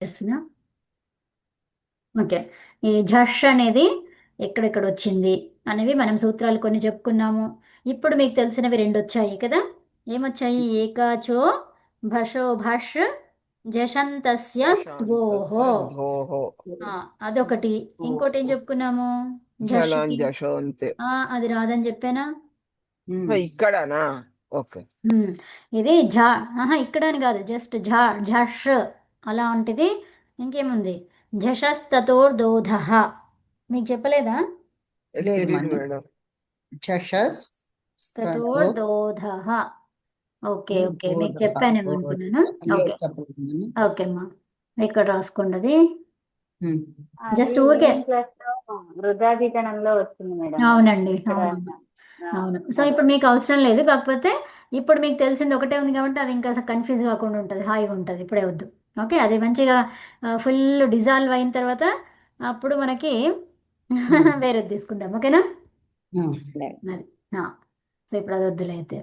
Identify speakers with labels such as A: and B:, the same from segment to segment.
A: చేస్తున్నా. ఓకే. ఈ ఝష్ అనేది ఎక్కడెక్కడ వచ్చింది అనేవి మనం సూత్రాలు కొన్ని చెప్పుకున్నాము. ఇప్పుడు మీకు తెలిసినవి రెండు వచ్చాయి కదా. ఏమొచ్చాయి? ఏకాచో భషో భష్ జషంతస్య
B: ప్రశాంతస్య
A: స్థోహో.
B: ధోః
A: ఆ, అదొకటి. ఇంకోటి ఏం చెప్పుకున్నాము? ఝష్కి
B: జలంజశోంతే.
A: అది రాదని చెప్పానా?
B: ఇక్కడనా? ఓకే.
A: హ్మ్. ఇది ఝా. ఆహా, ఇక్కడ అని కాదు, జస్ట్ ఝా, ఝష్ అలా ఉంటుంది. ఇంకేముంది? ఝషస్తతోర్దోధః. మీకు చెప్పలేదా?
C: లేదు
B: తెలీదు
C: మని
B: మేడం.
C: చషస్ స్తతో
A: తతోర్దోధః. ఓకే ఓకే, మీకు
C: బోధ
A: చెప్పానేమో
C: బోధ
A: అనుకున్నాను.
C: లేదు
A: ఓకే
C: చెప్పలేదు.
A: ఓకే అమ్మా, ఇక్కడ రాసుకోండి అది.
D: అది
A: జస్ట్ ఊరికే.
D: ఈవినింగ్ క్లాస్ లో వృద్ధాధికరణంలో వచ్చింది మేడం.
A: అవునండి,
D: ఇక్కడ
A: అవునవును. అవును. సో
D: అదే.
A: ఇప్పుడు మీకు అవసరం లేదు, కాకపోతే ఇప్పుడు మీకు తెలిసింది ఒకటే ఉంది కాబట్టి అది ఇంకా కన్ఫ్యూజ్ కాకుండా ఉంటుంది, హాయిగా ఉంటుంది. ఇప్పుడే వద్దు. ఓకే, అది మంచిగా ఫుల్ డిజాల్వ్ అయిన తర్వాత అప్పుడు మనకి వేరేది తీసుకుందాం. ఓకేనా? అది. ఆ. సో ఇప్పుడు అది వద్దులే అయితే.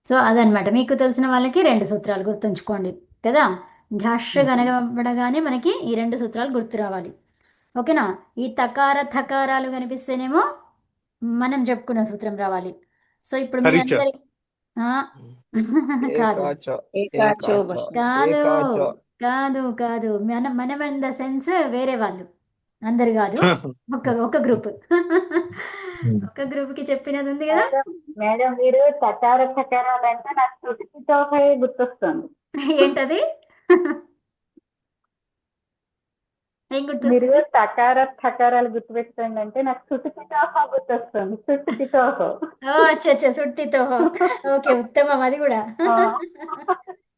A: సో అదనమాట, మీకు తెలిసిన వాళ్ళకి రెండు సూత్రాలు గుర్తుంచుకోండి కదా. ఝష్ కనబడగానే మనకి ఈ రెండు సూత్రాలు గుర్తు రావాలి. ఓకేనా? ఈ తకార థకారాలు కనిపిస్తేనేమో మనం చెప్పుకున్న సూత్రం రావాలి. సో ఇప్పుడు మీ
E: హరిచ
A: అందరి ఆ, కాదు
B: ఏకాచ
D: ఏకాచో
B: ఏకాచ
D: బహ.
A: కాదు
B: ఏకాచ.
A: కాదు కాదు, మనం ఇన్ ద సెన్స్ వేరే వాళ్ళు, అందరు కాదు. ఒక గ్రూప్. ఒక గ్రూప్ కి చెప్పినది ఉంది కదా.
D: మేడం మేడం మీరు తకార తకారాలు అంటే నాకు చుట్టుతో గుర్తొస్తుంది.
A: ఏంటది? ఏం
D: మీరు
A: గుర్తొస్తుంది?
D: తకార థకారాలు గుర్తుపెట్టండి అంటే నాకు చుట్టుపిటోహ గుర్తొస్తుంది. చుట్టుపిటోహ.
A: ఓ అచ్చా అచ్చా, సుట్టితో. ఓకే, ఉత్తమం అది కూడా.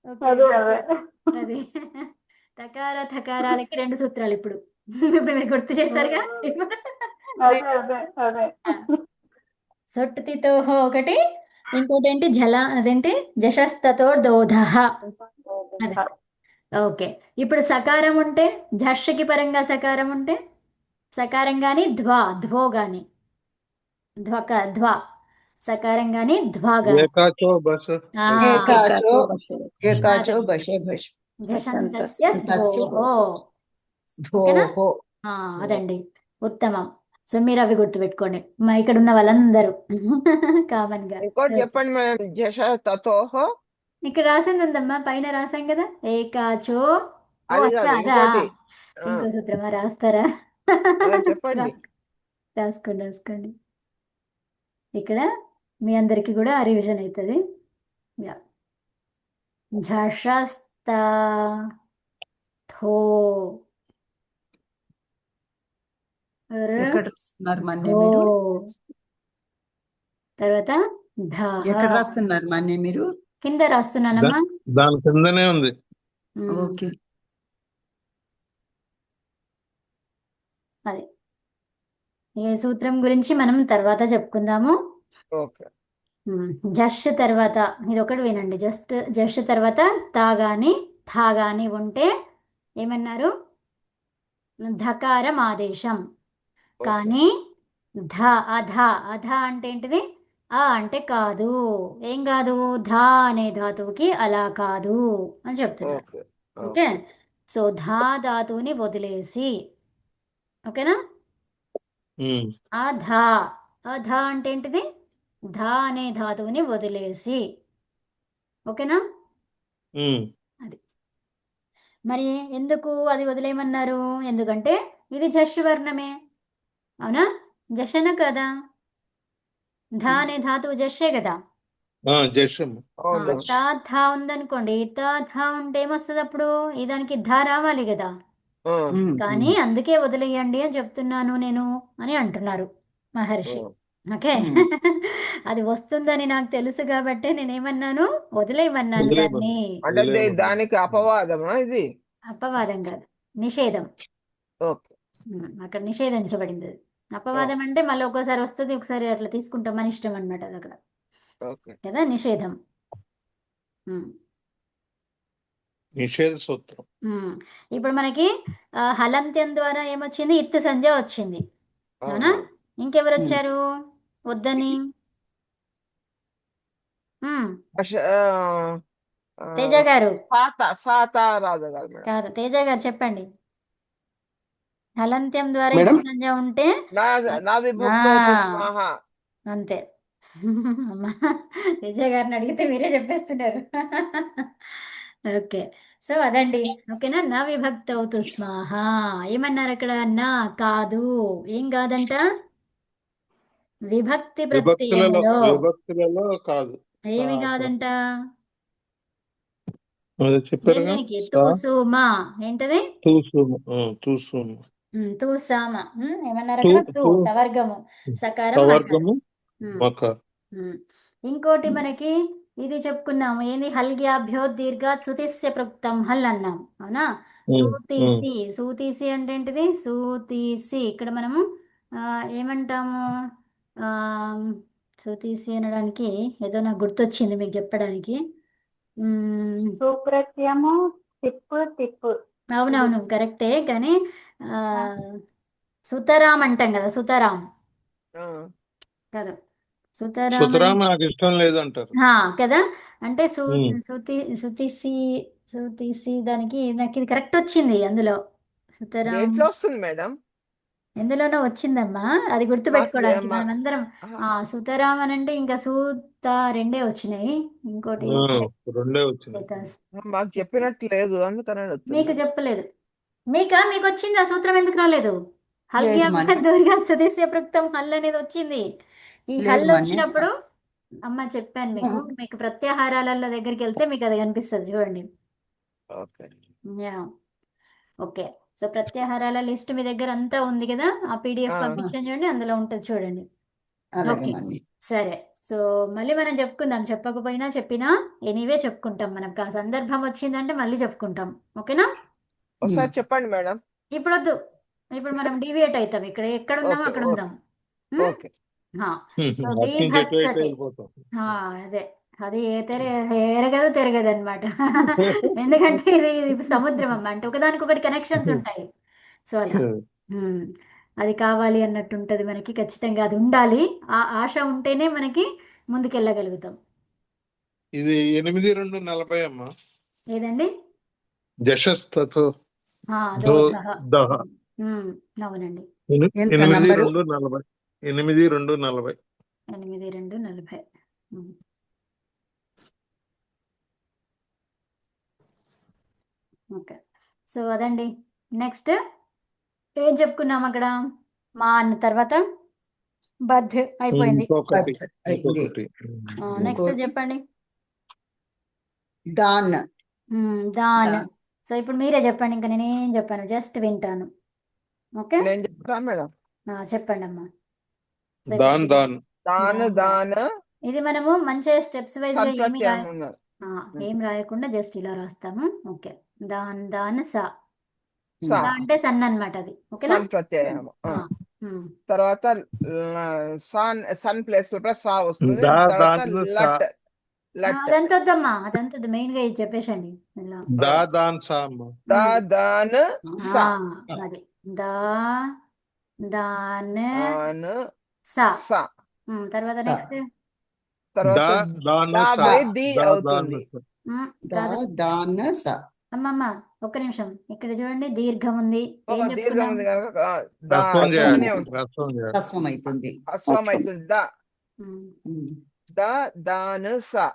A: ఓకే
D: అదే
A: ఓకే.
D: అదే
A: అది తకార థకారాలకి రెండు సూత్రాలు ఇప్పుడు. ఇప్పుడు మీరు గుర్తు చేశారుగా.
D: అదే అదే అదే.
A: సొట్టుతితో ఒకటి, ఇంకోటి ఏంటి? అదేంటి? జశస్తతో దోధః. అదే. ఓకే. ఇప్పుడు సకారం ఉంటే, ఝర్షకి పరంగా సకారం ఉంటే, సకారం గాని ధ్వో గాని, ధ్వ సకారం గాని ధ్వా గాని.
E: ఏకాచో బస్
A: ఆ,
C: ఏకాచో ఏకాచో
A: అదండి.
C: బషే భష్
A: జషంతస్య
C: తస్య
A: స్థోహో. ఓకేనా?
C: ధోహో.
A: అదండి. ఉత్తమం. సో మీరు అవి గుర్తుపెట్టుకోండి, మా ఇక్కడ ఉన్న వాళ్ళందరూ. కామన్ గా.
B: ఇంకోటి చెప్పండి మేడం. జష తతోః.
A: ఇక్కడ రాసింది ఉందమ్మా, పైన రాసాం కదా. ఏకాచో. ఓ
B: అది
A: అచ్చా,
B: కాదు,
A: అదా?
B: ఇంకోటి. ఆ,
A: ఇంకో సూత్రమా? రాస్తారా?
B: చెప్పండి.
A: రాస్- రాసుకోండి రాసుకోండి. ఇక్కడ మీ అందరికి కూడా రివిజన్ అవుతుంది. యా. ఝషస్త థో
C: ఎక్కడ రాస్తున్నారు మన్నే
A: ధో.
C: మీరు?
A: తర్వాత ధహ.
C: ఎక్కడ రాస్తున్నారు మన్నే మీరు?
A: కింద రాస్తున్నానమ్మా.
E: దాని కిందనే ఉంది.
C: ఓకే.
A: అది ఏ సూత్రం గురించి మనం తర్వాత చెప్పుకుందాము.
B: ఓకే.
A: జష్ తర్వాత ఇది ఒకటి వినండి. జష్ తర్వాత తా గాని థా గాని ఉంటే ఏమన్నారు? ధకారం ఆదేశం.
B: ఓకే.
A: కానీ అధ. అధ అంటే ఏంటిది? అంటే కాదు. ఏం కాదు? ధా అనే ధాతువుకి అలా కాదు అని చెప్తున్నారు.
B: ఓకే.
A: ఓకే.
B: ఓకే.
A: సో ధా ధాతువుని వదిలేసి. ఓకేనా?
E: ఉమ్.
A: అధ. అధ అంటే ఏంటిది? ధా అనే ధాతువుని వదిలేసి. ఓకేనా?
E: ఉమ్.
A: అది. మరి ఎందుకు అది వదిలేయమన్నారు? ఎందుకంటే ఇది జష్ వర్ణమే. అవునా? జషన కదా. ధా అనే ధాతువు జషే కదా.
E: జషం.
B: అవును.
A: తా థా ఉందనుకోండి, తా థా ఉంటే ఏమొస్తుంది అప్పుడు? ఈ దానికి ధా రావాలి కదా.
B: ఆ,
A: కానీ అందుకే వదిలేయండి అని చెప్తున్నాను నేను అని అంటున్నారు మహర్షి.
B: ఆ.
A: ఓకే. అది వస్తుందని నాకు తెలుసు కాబట్టి నేనేమన్నాను? వదిలేయమన్నాను
E: వదిలేయమను.
A: దాన్ని.
B: అంటే
E: వదిలేయమను.
B: దానికి అపవాదమా ఇది?
A: అపవాదం కాదు, నిషేధం.
B: ఓకే.
A: అక్కడ నిషేధించబడింది అది. అపవాదం అంటే మళ్ళీ ఒక్కోసారి వస్తుంది, ఒకసారి అట్లా తీసుకుంటాం, మన ఇష్టం అనమాట అది అక్కడ.
B: ఓకే.
A: కదా, నిషేధం. ఉమ్.
E: నిషేధ సూత్రం.
A: ఇప్పుడు మనకి హలంత్యం ద్వారా ఏమొచ్చింది? ఇత్తు సంజ వచ్చింది. అవునా?
B: అవును.
A: ఇంకెవరు వచ్చారు వద్దని?
B: జష
A: తేజ గారు
B: సాత రాదు కదా మేడం.
A: కాదు, తేజ గారు చెప్పండి. హలంత్యం ద్వారా
F: మేడం?
A: ఇచ్చు సంజ్ఞ ఉంటే
B: నా విభక్తో స్వాహ.
A: అంతే. అమ్మా, తేజ గారిని అడిగితే మీరే చెప్పేస్తున్నారు. ఓకే, సో అదండి. ఓకేనా, నా విభక్త అవుతూ స్వాహ. ఏమన్నారు అక్కడ? నా కాదు, ఏం కాదంట? విభక్తి ప్రత్యయములో
E: విభక్తులలో కాదు.
A: ఏమి కాదంట?
E: అదే చెప్పారుగా.
A: దేనికి? తూసుమా. ఏంటది?
E: తూసుము.
A: తూసామ. ఏమన్నారు అక్కడ? తూ తవర్గము, సకారం
E: తవర్గము
A: ఉమ్.
E: మకార్.
A: ఇంకోటి మనకి ఇది చెప్పుకున్నాము, ఏంది? హల్గ్యాభ్యో దీర్ఘాత్ సుతిస్య ప్రోక్తం హల్ అన్నాం, అవునా? సూతీసి. సూతీసి అంటే ఏంటిది? సూతీసి. ఇక్కడ మనము ఏమంటాము? ఆ, సూతీసి అనడానికి ఏదో నాకు గుర్తొచ్చింది మీకు చెప్పడానికి.
D: సుప్రత్యము తిప్పు.
A: అవునవును, కరెక్టే. కానీ సుతరాం అంటాం కదా, సుతరాం కదా. సుతరాం
E: సుతరాం నాకు ఇష్టం లేదు అంటారు.
A: కదా. అంటే సుతిసి సుతిసి దానికి నాకు ఇది కరెక్ట్ వచ్చింది అందులో. సుతరాం
B: దేంట్లో వస్తుంది మేడం?
A: ఎందులోనో వచ్చిందమ్మా, అది గుర్తు పెట్టుకోవడానికి
B: మా-
A: మనం అందరం. సుతరాం అని అంటే ఇంకా సూత రెండే వచ్చినాయి, ఇంకోటి
E: రెండే వచ్చింది.
B: మాకు చెప్పినట్టు లేదు, అందుకని
A: మీకు చెప్పలేదు. మీకు వచ్చింది, ఆ సూత్రం ఎందుకు రాలేదు?
C: లేదు
A: హల్గ్యాభ్య
C: మన్ని.
A: దీర్ఘ సదస్య ప్రోక్తం హల్ అనేది వచ్చింది. ఈ
C: లేదు
A: హల్
C: మన్ని.
A: వచ్చినప్పుడు అమ్మ చెప్పాను మీకు ప్రత్యాహారాల దగ్గరికి వెళ్తే మీకు అది కనిపిస్తుంది, చూడండి.
B: ఓకే.
A: Yeah, okay. సో ప్రత్యాహారాల లిస్ట్ మీ దగ్గర అంతా ఉంది కదా, ఆ పీడిఎఫ్ పంపించాను చూడండి, అందులో ఉంటుంది చూడండి.
C: అలాగే
A: ఓకే,
C: మన్ని.
A: సరే. సో మళ్ళీ మనం చెప్పుకుందాం, చెప్పకపోయినా చెప్పినా ఎనీవే చెప్పుకుంటాం. మనకు ఆ సందర్భం వచ్చిందంటే మళ్ళీ చెప్పుకుంటాం, ఓకేనా?
B: ఒకసారి చెప్పండి మేడం.
A: ఇప్పుడు వద్దు, ఇప్పుడు మనం డివియేట్ అవుతాం, ఇక్కడ ఎక్కడ ఉన్నామో
B: ఓకే,
A: అక్కడ
B: ఓకే.
A: ఉందాం.
B: ఓకే.
A: సో
E: అటు నుంచి ఎటు
A: బీభత్సతే.
E: వెళ్ళిపోతాం.
A: అదే, అది ఎరగదు తిరగదు అనమాట. ఎందుకంటే ఇది సముద్రం అమ్మ, అంటే ఒకదానికొకటి కనెక్షన్స్ ఉంటాయి. సో అలా అది కావాలి అన్నట్టు ఉంటుంది మనకి, ఖచ్చితంగా అది ఉండాలి. ఆ ఆశ ఉంటేనే మనకి ముందుకెళ్ళగలుగుతాం.
E: ఇది 8:2:40 అమ్మా.
A: ఏదండి?
E: జషస్తతో
A: దోధః.
E: దహ.
A: అవునండి,
C: ఎంత నంబరు?
E: 8:2:40. 8:2:40.
A: 8:2:40. ఓకే, సో అదండి. నెక్స్ట్ ఏం చెప్పుకున్నాం అక్కడ? మా అన్న తర్వాత బద్ అయిపోయింది.
E: ఇంకొకటి.
C: అయిపోయింది.
A: నెక్స్ట్
C: ఇంకోటి
A: చెప్పండి.
C: దాన్.
A: దాన్. సో ఇప్పుడు మీరే చెప్పండి, ఇంకా నేనేం చెప్పాను, జస్ట్ వింటాను. ఓకే,
B: నేను చెప్తాను మేడం.
A: చెప్పండి అమ్మా. సో
E: దాన్ దాన్.
B: దాన
A: ఇది మనము మంచిగా స్టెప్స్ వైజ్ గా
B: సంప్రత్యయం ఉన్నది.
A: ఏం రాయకుండా జస్ట్ ఇలా రాస్తాము. ఓకే, దాన్ సా.
B: సా.
A: సా అంటే సన్ అన్నమాట, అది ఓకేనా?
B: సంప్రత్యయం.
A: ఉమ్.
B: తర్వాత సన్ ప్లేస్ లో సా వస్తుంది.
E: దా
B: తర్వాత
E: దాంట్లో
B: లట్ లట్
A: అదంతా వద్దమ్మా, అదంతా వద్దు, మెయిన్ గా ఇది చెప్పేసండి ఇలా.
E: దాన్ సా అమ్మా.
B: దాన్ సా.
A: అది దాన్
B: దాన్
A: సా.
B: సా.
A: తర్వాత నెక్స్ట్
B: తర్వాత
E: దాన్
B: దా
E: సా.
B: బై ది
E: దా
B: అవుతుంది.
A: కాదు
C: దాన్ స.
A: అమ్మమ్మ, ఒక్క నిమిషం, ఇక్కడ చూడండి దీర్ఘం ఉంది. ఏం
B: ఒక దీర్ఘం
A: చెప్పుకున్నాం?
B: ఉంది కనుక
E: రస్వం చేయాలి.
B: ఉంటుంది.
E: రస్వం చేయాలి.
C: హ్రస్వం అవుతుంది.
B: అస్వం అవుతుంది.
A: ఉమ్,
B: దాన్ సా.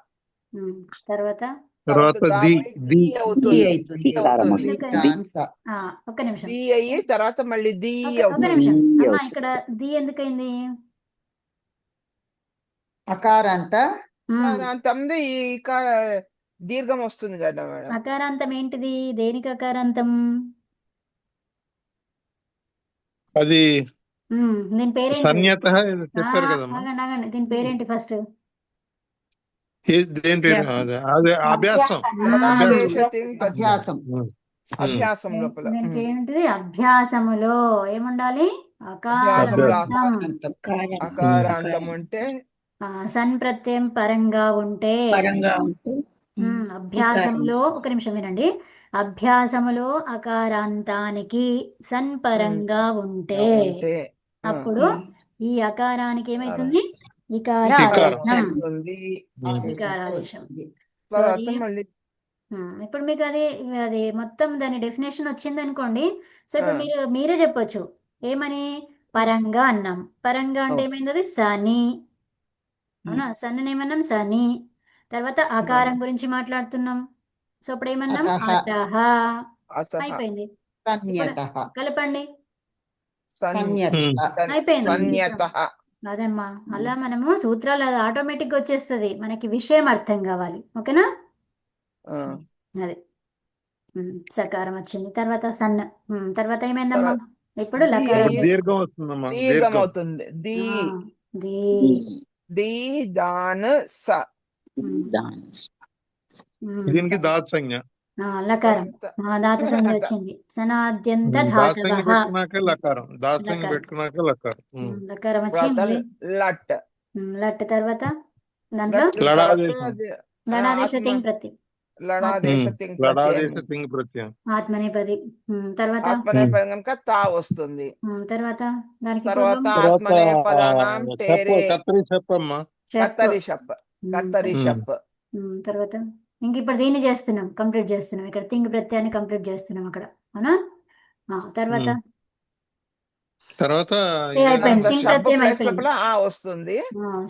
A: తర్వాత
E: తర్వాత
B: దా
E: ది
B: బై
E: ది
B: ది అవుతుంది.
C: అవుతుంది.
B: ది అవుతుంది.
C: దాన్ స.
A: ఒక్క నిమిషం,
B: ది అయ్యి తర్వాత మళ్ళీ ది
A: ఒక
B: అవుతుంది.
A: నిమిషం అమ్మా, ఇక్కడ ది ఎందుకైంది?
C: అకారాంత
B: అంతమంది దీర్ఘం వస్తుంది కదా మేడం.
A: అకారాంతం ఏంటిది? దేనికి అకారాంతం?
E: అది
A: దీని పేరేంటి?
E: సన్యత చెప్పారు కదమ్మా.
A: ఆగండి, దీని పేరేంటి ఫస్ట్?
E: దేని పేరు? అదే అభ్యాసం.
C: అభ్యాసం.
B: అభ్యాసం లోపల
A: దీనికి ఏంటిది? అభ్యాసములో ఏముండాలి? అకారాంతం.
B: అకారాంతం ఉంటే
A: సన్ ప్రత్యయం పరంగా ఉంటే. అభ్యాసములో ఒక నిమిషం వినండి. అభ్యాసములో అకారాంతానికి సన్ పరంగా ఉంటే అప్పుడు ఈ అకారానికి ఏమైతుంది? ఇకారాదేశం.
B: ఉంది.
A: ఇకారాదేశం.
B: తర్వాత మళ్ళీ
A: ఇప్పుడు మీకు అది అది మొత్తం దాని డెఫినేషన్ వచ్చింది అనుకోండి. సో ఇప్పుడు
B: ఆ.
A: మీరే చెప్పొచ్చు ఏమని, పరంగా అన్నాం. పరంగా అంటే
B: ఓకే.
A: ఏమైంది, అది సని. అవునా, సన్నని ఏమన్నాం, సని. తర్వాత ఆకారం గురించి మాట్లాడుతున్నాం. సో ఇప్పుడు ఏమన్నాం,
C: అతః
A: అతహ.
B: అతః
A: అయిపోయింది. ఇప్పుడు
C: సన్యతః
A: కలపండి,
C: సన్యతః
A: అయిపోయింది.
B: సన్యతః.
A: అదమ్మా, అలా మనము సూత్రాలు అది ఆటోమేటిక్గా వచ్చేస్తుంది. మనకి విషయం అర్థం కావాలి. ఓకేనా,
B: ఆ.
A: అది సకారం వచ్చింది. తర్వాత సన్న. తర్వాత ఏమైందమ్మా, ఇప్పుడు
B: దీ
A: లకారం.
E: దీర్ఘం వస్తుందమ్మా,
B: దీర్ఘం
E: దీర్ఘం.
B: అవుతుంది. ది
A: ఆ, ది.
B: ది దాన్ స.
E: దీనికి దాత్ సంజ్ఞ.
A: లకారం. దాత సంధి
B: ద-
A: వచ్చింది. సనాద్యంత
E: దాత్ సంజ్ఞ
A: ధాతవః.
E: పెట్టుకున్నాకే లకారం, దాత్ సంజ్ఞ
A: లకారం.
E: పెట్టుకున్నాకే లకారం.
A: లకారం వచ్చి
B: తర్వాత
A: మళ్ళీ
B: లట్.
A: లట్. తర్వాత దాంట్లో
B: లట్
E: లడాదేశం.
B: తర్వాత అది,
A: లడాదేశ
B: ఆత్మ
A: తింగ్ ప్రతి.
B: లడాదేశ తింగ్
E: లడాదేశ
B: ప్రత్యయం.
E: తింగ్ ప్రత్యయం.
A: ఆత్మనేపది. తర్వాత
B: ఆత్మనేపథ్యం కనుక తా వస్తుంది.
A: తర్వాత దానికి
B: తర్వాత
A: పూర్వం
E: తర్వాత
B: ఆత్మనేపదానాం
E: చెప్ప,
B: టేరే.
E: కత్తిరి చెప్పమ్మా.
A: చెప్.
B: కత్తరి షప్. కత్తరి షప్.
A: తర్వాత ఇంక ఇప్పుడు దీన్ని చేస్తున్నాం, కంప్లీట్ చేస్తున్నాం. ఇక్కడ తింగ్ ప్రత్యయాన్ని కంప్లీట్ చేస్తున్నాం అక్కడ. అవునా, తర్వాత
E: తర్వాత
A: అయిపోయింది. తింగ్
B: షప్
A: ప్రత్యయం
B: ప్లేస్
A: అయిపోయింది.
B: లోపల ఆ వస్తుంది.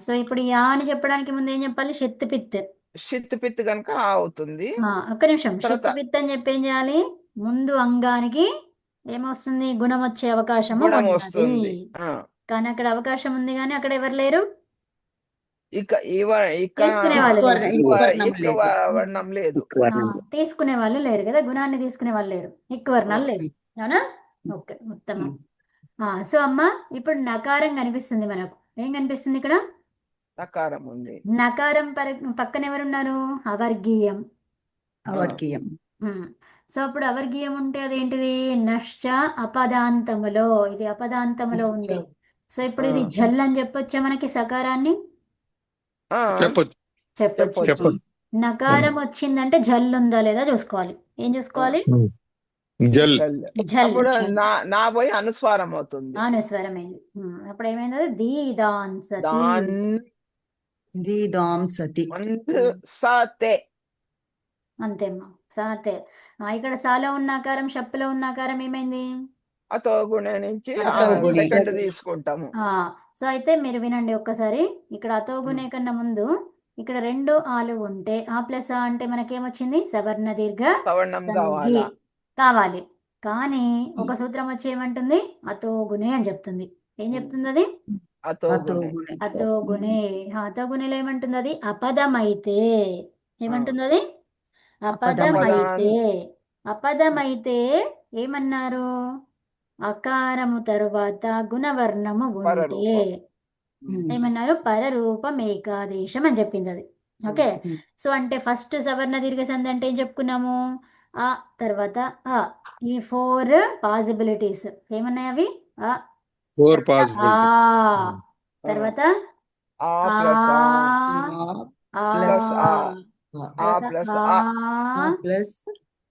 A: సో ఇప్పుడు యా అని చెప్పడానికి ముందు ఏం చెప్పాలి, షిత్ పిత్.
B: షిత్ పిత్ కనుక ఆ అవుతుంది.
A: ఒక్క నిమిషం. షిత్
B: తర్వాత
A: పిత్ అని చెప్పి ఏం చేయాలి, ముందు అంగానికి ఏమొస్తుంది, గుణం వచ్చే అవకాశము
B: గుణం
A: ఉన్నది.
B: వస్తుంది. ఆ.
A: కానీ అక్కడ అవకాశం ఉంది, కానీ అక్కడ ఎవరు లేరు,
B: ఇక
A: తీసుకునే వాళ్ళు లేరు.
B: వర్ణం లేదు.
A: తీసుకునే వాళ్ళు లేరు కదా, గుణాన్ని తీసుకునే వాళ్ళు లేరు, ఎక్కువ వర్ణాలు లేరు. అవునా, ఓకే, ఉత్తమం. సో అమ్మ, ఇప్పుడు నకారం కనిపిస్తుంది మనకు. ఏం కనిపిస్తుంది ఇక్కడ,
B: నకారం ఉంది.
A: నకారం పక్కన ఎవరున్నారు, అవర్గీయం.
C: అవర్గీయం.
A: సో అప్పుడు అవర్గీయం ఉంటే అదేంటిది, నశ్చ అపదాంతములో. ఇది అపదాంతములో ఉంది. సో ఇప్పుడు ఇది జల్ అని చెప్పొచ్చా మనకి, సకారాన్ని
B: ఆ,
E: చెప్పొచ్చు.
A: చెప్పొచ్చు. నకారం వచ్చిందంటే జల్ ఉందా లేదా చూసుకోవాలి. ఏం చూసుకోవాలి,
E: జల్.
A: జల్.
B: అప్పుడు నా పోయి అనుస్వారం అవుతుంది.
A: అనుస్వరమైంది. అప్పుడు ఏమైంది, అది దీదాంసతి.
B: దాన్
C: దీదాంసతి.
B: సతే.
A: అంతేమ్మా, సాతే. ఇక్కడ సాలో ఉన్న ఆకారం, షప్పులో ఉన్న ఆకారం ఏమైంది,
B: అతో గుణ నుంచి
C: అతో గుణి.
B: సెకండ్ తీసుకుంటాము.
A: సో అయితే మీరు వినండి ఒక్కసారి. ఇక్కడ అతో గుణే కన్నా ముందు ఇక్కడ 2 ఆలు ఉంటే ఆ ప్లస్ ఆ అంటే మనకేమొచ్చింది, సవర్ణ దీర్ఘ
B: సవర్ణం
A: సంధి
B: కావాలా.
A: కావాలి. కానీ ఒక సూత్రం వచ్చి ఏమంటుంది, అతో గుణే అని చెప్తుంది. ఏం చెప్తుంది అది,
B: అతో
C: అతో
B: గుణ.
C: గుణి.
A: అతో గుణే. అతో గుణేలో ఏమంటుంది, అది అపదమైతే. ఏమంటుంది అది, అపదమైతే. అపదమైతే ఏమన్నారు, అకారము తరువాత గుణవర్ణము ఉంటే
B: పరరూపం.
A: ఏమన్నారు, పరరూపం ఏకాదేశం అని చెప్పింది అది. ఓకే, సో అంటే ఫస్ట్ సవర్ణ దీర్ఘ సంధి అంటే ఏం చెప్పుకున్నాము, ఆ తర్వాత ఆ. ఈ 4 పాసిబిలిటీస్ ఏమన్నాయి అవి, ఆ,
E: 4
A: ఆ,
E: పాసిబిలిటీ.
A: తర్వాత
B: ఆ ప్లస్ ఆ.
A: ఆ,
B: ప్లస్ ఆ. ఆ
A: తర్వాత
B: ప్లస్
A: ఆ,
B: ఆ.
C: ప్లస్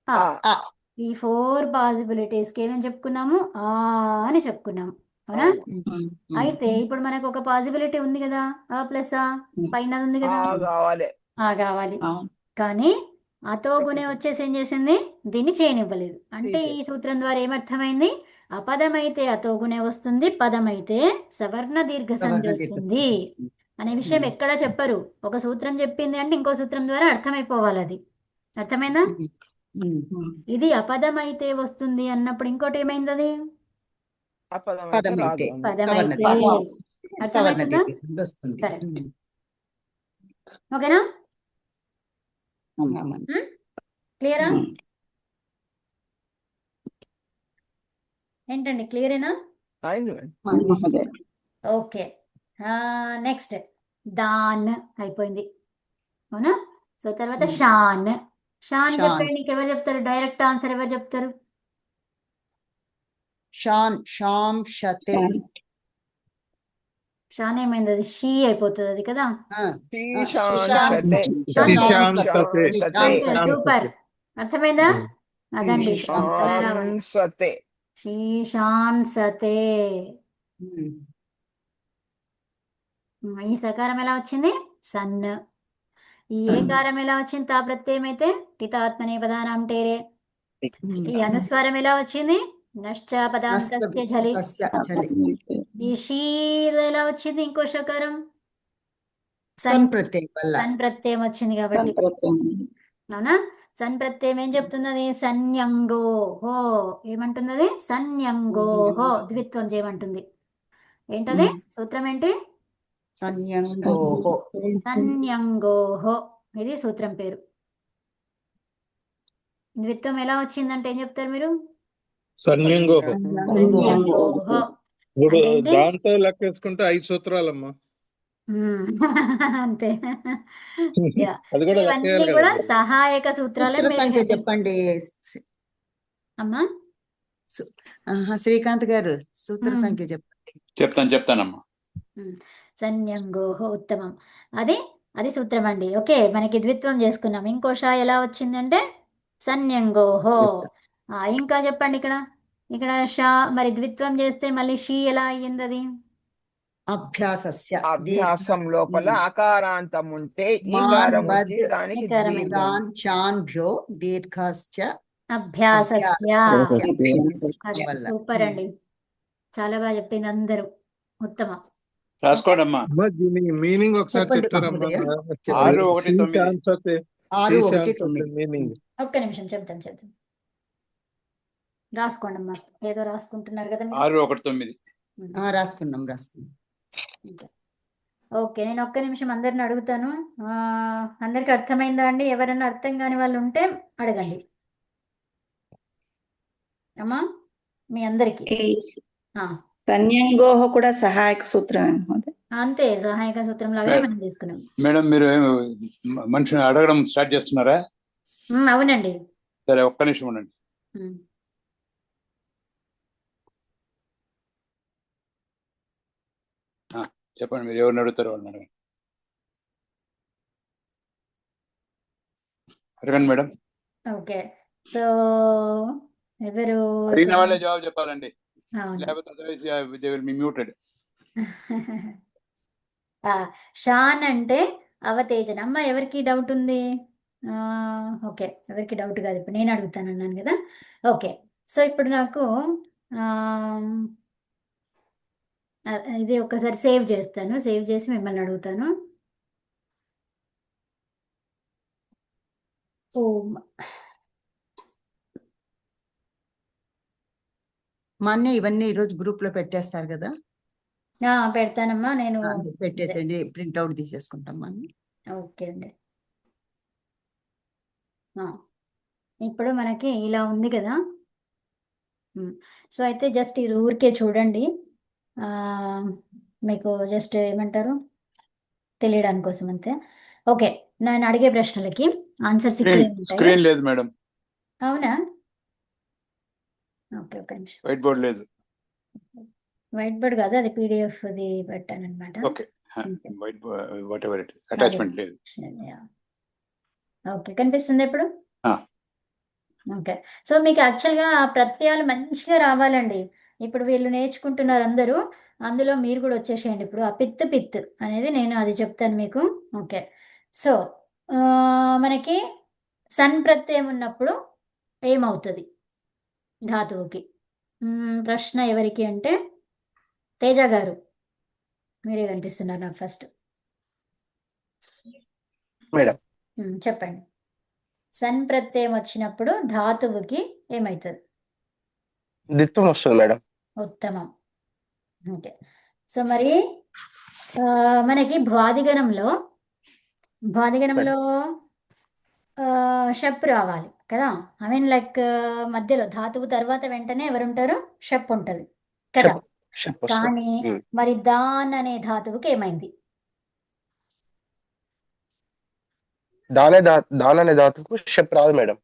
B: ఆ.
A: ఈ 4 పాసిబిలిటీస్ కి ఏమని చెప్పుకున్నాము, ఆ అని చెప్పుకున్నాము. అవునా, అయితే ఇప్పుడు మనకు ఒక పాసిబిలిటీ ఉంది కదా, ఆ ప్లస్ ఆ పైన ఉంది కదా,
B: ఆ కావాలి.
A: ఆ కావాలి. కానీ అతో గుణే వచ్చేసి ఏం చేసింది, దీన్ని చేయనివ్వలేదు. అంటే ఈ సూత్రం ద్వారా ఏమర్థమైంది, అపదమైతే అతో గుణే వస్తుంది, పదమైతే సవర్ణ దీర్ఘ సంధి వస్తుంది అనే విషయం ఎక్కడా చెప్పరు. ఒక సూత్రం చెప్పింది అంటే ఇంకో సూత్రం ద్వారా అర్థమైపోవాలి. అది అర్థమైందా, ఇది అపదమైతే వస్తుంది అన్నప్పుడు ఇంకోటి ఏమైంది, అది
C: పదమైతే.
A: పదమైతే.
C: సవర్ణ
A: అర్థమవుతుందా,
C: దీర్ఘ సంధి వస్తుంది.
A: కరెక్ట్. ఓకేనా, క్లియరా, ఏంటండి క్లియరేనా,
B: అయింది మేడం.
A: ఓకే. నెక్స్ట్ దాన్ అయిపోయింది. అవునా, సో తర్వాత షాన్. షాన్
C: షాన్.
A: చెప్పండి, నీకు ఎవరు చెప్తారు, డైరెక్ట్ ఆన్సర్ ఎవరు చెప్తారు,
C: షాన్ షాం షతే.
A: షాన్ ఏమైంది, అది షీ అయిపోతుంది అది కదా.
B: శీశాంశతే.
A: సూపర్, అర్థమైందా, అదండి అలా రావాలి.
B: శీశాంశతే.
A: శీషాన్సతే. ఈ సకారం ఎలా వచ్చింది, సన్. ఈ ఏకారం ఎలా వచ్చింది తా ప్రత్యయం అయితే టితాత్మనే పదానాం టేరే. ఈ అనుస్వారం ఎలా వచ్చింది నశ్చ పదాంతస్య ఝలి. ఈ షీర్ ఎలా వచ్చింది ఇంకో షకారం
C: సన్ ప్రత్యయం వల్ల
A: సన్ ప్రత్యయం వచ్చింది కాబట్టి అవునా. సన్ ప్రత్యయం ఏం చెప్తున్నది సన్యంగో హో ఏమంటున్నది సన్యంగో హో ద్విత్వం చేయమంటుంది. ఏంటది సూత్రం ఏంటి
C: సంయంగోహో
A: సన్యంగోహో ఇది సూత్రం పేరు. ద్విత్వం ఎలా వచ్చిందంటే ఏం చెప్తారు మీరు
E: సన్యంగోహో.
A: సన్యంగోహో
E: ఇప్పుడు
A: అంటే ఏంటి?
E: దాంతో లెక్కేసుకుంటే 5 సూత్రాలమ్మా.
A: మ్మ్. అంతే. యా.
E: అది
A: సో
E: కూడా
A: ఇవన్నీ
E: లెక్కేయాలి
A: కూడా
E: కదా.
A: సహాయక సూత్రాలే
C: సూత్ర
A: మీరు
C: సంఖ్య చెప్పండి
A: అమ్మా.
C: శ్రీకాంత్ గారు సూత్ర
A: మ్మ్.
C: సంఖ్య చెప్పండి.
F: చెప్తానమ్మా.
A: సన్యంగోహో ఉత్తమం. అది సూత్రం అండి. ఓకే మనకి ద్విత్వం చేసుకున్నాం. ఇంకో షా ఎలా వచ్చిందంటే సన్యంగోహో. ఇంకా చెప్పండి ఇక్కడ షా మరి ద్విత్వం చేస్తే మళ్ళీ షీ ఎలా అయ్యింది అది
C: అభ్యాసస్య
B: అభ్యాసం లోపల ఆకారాంతం ఉంటే
C: మాన్
B: ఈకారం
C: వద్
B: వచ్చి దానికి
A: ఈకారం
B: దీర్ఘం.
C: దాన్ చాన్భ్యో దీర్ఘశ్చ
A: అభ్యాసస్య.
C: అభ్యాసస్య వల్ల.
A: సూపర్ అండి. చాలా బాగా చెప్పింది అందరూ. ఉత్తమం.
F: రాసుకోండమ్మా.
E: అమ్మా, దీని మీనింగ్ ఒకసారి
C: చెప్పండి
E: చెప్తారమ్మా.
C: మహోదయ.
F: 6-1-9.
C: 6-1-9
E: మీనింగ్
A: ఒక్క నిమిషం చెప్తాను. రాసుకోండి అమ్మా. ఏదో రాసుకుంటున్నారు కదా మీరు.
F: 6-1-9.
C: రాసుకున్నాం.
A: ఓకే నేను ఒక్క నిమిషం అందరిని అడుగుతాను. అందరికి అర్థమైందా అండి? ఎవరైనా అర్థం కాని వాళ్ళు ఉంటే అడగండి అమ్మా. మీ అందరికి
G: సన్యంగోహ కూడా సహాయక సూత్రమే మహోదయ.
A: అంతే సహాయక సూత్రం లాగానే మనం తీసుకున్నాం.
F: మేడం మీరు మనిషిని అడగడం స్టార్ట్ చేస్తున్నారా?
A: అవునండి.
F: సరే ఒక్క నిమిషం ఉండండి. చెప్పండి మీరు ఎవరిని అడుగుతారో వాళ్ళని అడగండి. అడగండి మేడం.
A: ఓకే సో ఎవరు
F: అడిగిన వాళ్ళే జవాబు చెప్పాలండి.
A: అవును.
F: లేకపోతే మ్యూటెడ్.
A: షాన్ అంటే అవతేజన. అమ్మ ఎవరికి డౌట్ ఉంది? ఓకే ఎవరికి డౌట్ కాదు. ఇప్పుడు నేను అడుగుతాను అన్నాను కదా. ఓకే సో ఇప్పుడు నాకు ఇది ఒకసారి సేవ్ చేస్తాను. సేవ్ చేసి మిమ్మల్ని అడుగుతాను.
C: మొన్న ఇవన్నీ ఈరోజు గ్రూప్ లో పెట్టేస్తారు కదా.
A: పెడతానమ్మా నేను.
C: పెట్టేసండి ప్రింట్అవుట్ తీసేసుకుంటాం మనం.
A: ఓకే అండి. ఇప్పుడు మనకి ఇలా ఉంది కదా. సో అయితే జస్ట్ ఈ ఊరికే చూడండి. మీకు జస్ట్ ఏమంటారు తెలియడానికి కోసం అంతే. ఓకే నేను అడిగే ప్రశ్నలకి ఆన్సర్స్ ఇక్కడ ఉంటాయి.
F: స్క్రీన్ లేదు మేడం.
A: అవునా? ఓకే ఒక నిమిషం.
F: వైట్ బోర్డ్ లేదు.
A: వైట్ బోర్డ్ కాదు అది PDF ది పెట్టాను అనమాట.
F: Okay white board what ever it attachment లేదు.
A: ఓకే కనిపిస్తుంది ఇప్పుడు. ఓకే సో మీకు యాక్చువల్గా ప్రత్యయాలు మంచిగా రావాలండి. ఇప్పుడు వీళ్ళు నేర్చుకుంటున్నారు అందరూ. అందులో మీరు కూడా వచ్చేసేయండి. ఇప్పుడు ఆ పిత్ అనేది నేను అది చెప్తాను మీకు. ఓకే సో మనకి సన్ ప్రత్యయం ఉన్నప్పుడు ఏమవుతుంది ధాతువుకి? ప్రశ్న ఎవరికి అంటే తేజ గారు మీరే కనిపిస్తున్నారు నాకు ఫస్ట్.
H: మేడం
A: చెప్పండి. సన్ ప్రత్యయం వచ్చినప్పుడు ధాతువుకి ఏమవుతుంది?
H: ద్విత్వం వస్తుంది మేడం.
A: ఉత్తమం. ఓకే సో మరి మనకి భ్వాదిగణంలో షప్ రావాలి కదా. ఐ మీన్ లైక్ మధ్యలో ధాతువు తర్వాత వెంటనే ఎవరుంటారు? షప్ ఉంటుంది కదా. కానీ మరి దాన్ అనే ధాతువుకి ఏమైంది?
H: దాన్ అనే ధాతువుకు షప్ రాదు మేడం.